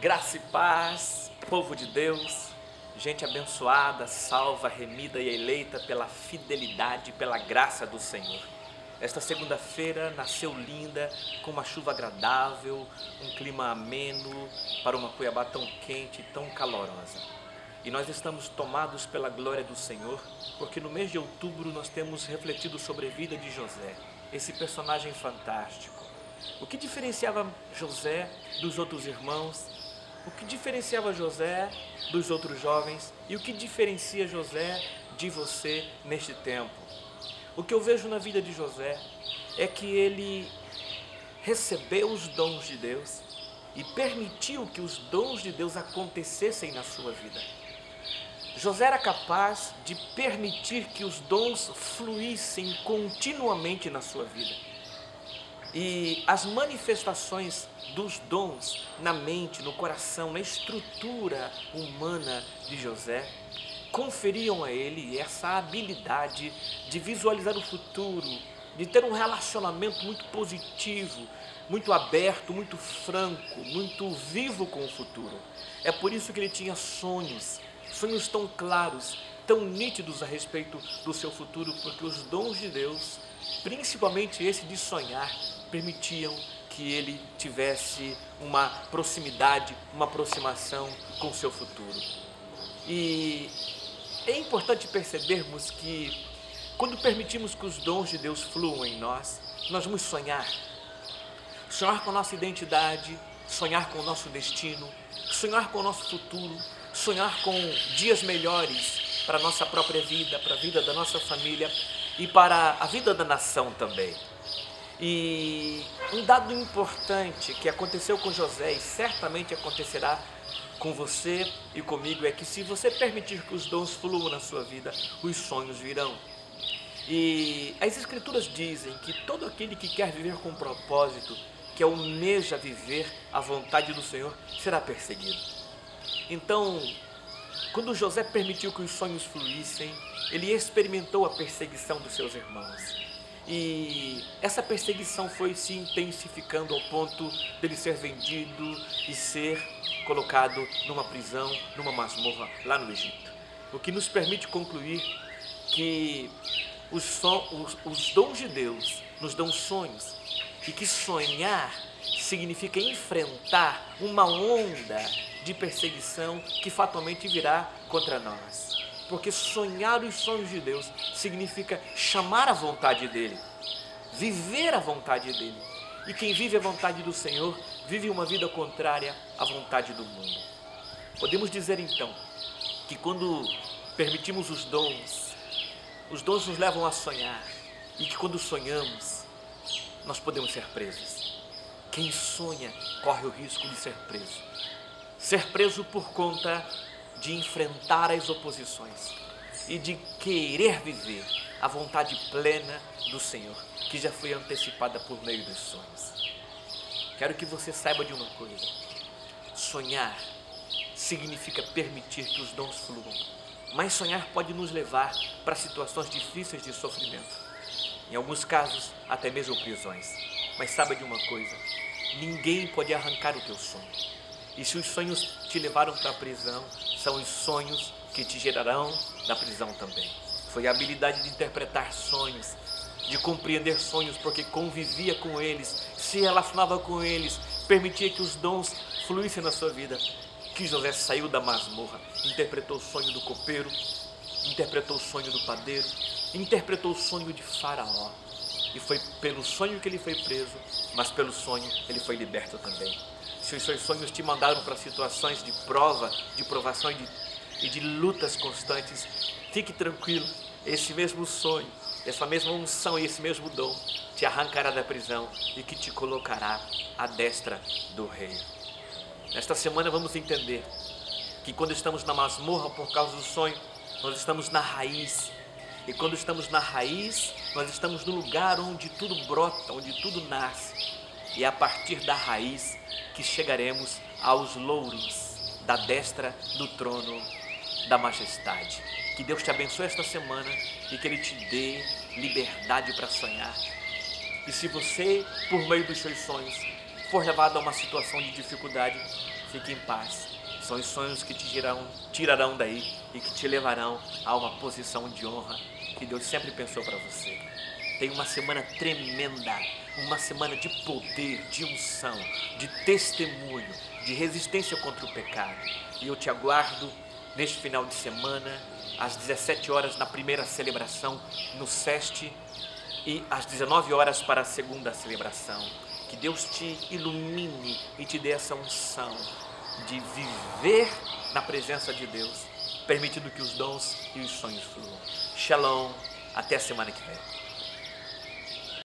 Graça e paz, povo de Deus, gente abençoada, salva, remida e eleita pela fidelidade, pela graça do Senhor. Esta segunda-feira nasceu linda, com uma chuva agradável, um clima ameno para uma Cuiabá tão quente e tão calorosa. E nós estamos tomados pela glória do Senhor, porque no mês de outubro nós temos refletido sobre a vida de José, esse personagem fantástico. O que diferenciava José dos outros irmãos? O que diferenciava José dos outros jovens? E o que diferencia José de você neste tempo? O que eu vejo na vida de José é que ele recebeu os dons de Deus e permitiu que os dons de Deus acontecessem na sua vida. José era capaz de permitir que os dons fluíssem continuamente na sua vida. E as manifestações dos dons na mente, no coração, na estrutura humana de José, conferiam a ele essa habilidade de visualizar o futuro, de ter um relacionamento muito positivo, muito aberto, muito franco, muito vivo com o futuro. É por isso que ele tinha sonhos tão claros, tão nítidos a respeito do seu futuro, porque os dons de Deus, principalmente esse de sonhar, permitiam que ele tivesse uma proximidade, uma aproximação com o seu futuro. E é importante percebermos que quando permitimos que os dons de Deus fluam em nós, nós vamos sonhar. Sonhar com a nossa identidade, sonhar com o nosso destino, sonhar com o nosso futuro, sonhar com dias melhores para a nossa própria vida, para a vida da nossa família e para a vida da nação também. E um dado importante que aconteceu com José e certamente acontecerá com você e comigo é que se você permitir que os dons fluam na sua vida, os sonhos virão. E as Escrituras dizem que todo aquele que quer viver com propósito, que almeja viver a vontade do Senhor, será perseguido. Então, quando José permitiu que os sonhos fluíssem, ele experimentou a perseguição dos seus irmãos. E essa perseguição foi se intensificando ao ponto dele ser vendido e ser colocado numa prisão, numa masmorra lá no Egito. O que nos permite concluir que os dons de Deus nos dão sonhos e que sonhar significa enfrentar uma onda de perseguição que fatalmente virá contra nós. Porque sonhar os sonhos de Deus significa chamar a vontade dEle, viver a vontade dEle. E quem vive a vontade do Senhor, vive uma vida contrária à vontade do mundo. Podemos dizer então, que quando permitimos os dons nos levam a sonhar. E que quando sonhamos, nós podemos ser presos. Quem sonha corre o risco de ser preso. Ser preso por conta de enfrentar as oposições e de querer viver a vontade plena do Senhor, que já foi antecipada por meio dos sonhos. Quero que você saiba de uma coisa: sonhar significa permitir que os dons fluam, mas sonhar pode nos levar para situações difíceis de sofrimento, em alguns casos até mesmo prisões. Mas saiba de uma coisa: ninguém pode arrancar o teu sonho. E se os sonhos te levaram para a prisão, são os sonhos que te gerarão na prisão também. Foi a habilidade de interpretar sonhos, de compreender sonhos, porque convivia com eles, se relacionava com eles, permitia que os dons fluíssem na sua vida, que José saiu da masmorra, interpretou o sonho do copeiro, interpretou o sonho do padeiro, interpretou o sonho de Faraó. E foi pelo sonho que ele foi preso, mas pelo sonho ele foi liberto também. Se os seus sonhos te mandaram para situações de prova, de provação e de lutas constantes, fique tranquilo, esse mesmo sonho, essa mesma unção e esse mesmo dom te arrancará da prisão e que te colocará à destra do rei. Nesta semana vamos entender que quando estamos na masmorra por causa do sonho, nós estamos na raiz. E quando estamos na raiz, nós estamos no lugar onde tudo brota, onde tudo nasce. E é a partir da raiz que chegaremos aos louros da destra do trono da majestade. Que Deus te abençoe esta semana e que Ele te dê liberdade para sonhar. E se você, por meio dos seus sonhos, for levado a uma situação de dificuldade, Fique em paz. São os sonhos que te tirarão daí e que te levarão a uma posição de honra que Deus sempre pensou para você. Tenha uma semana tremenda, uma semana de poder, de unção, de testemunho, de resistência contra o pecado. E eu te aguardo neste final de semana, às 17 horas na primeira celebração no SEST e às 19 horas para a segunda celebração. Que Deus te ilumine e te dê essa unção de viver na presença de Deus, permitindo que os dons e os sonhos fluam. Shalom, até a semana que vem.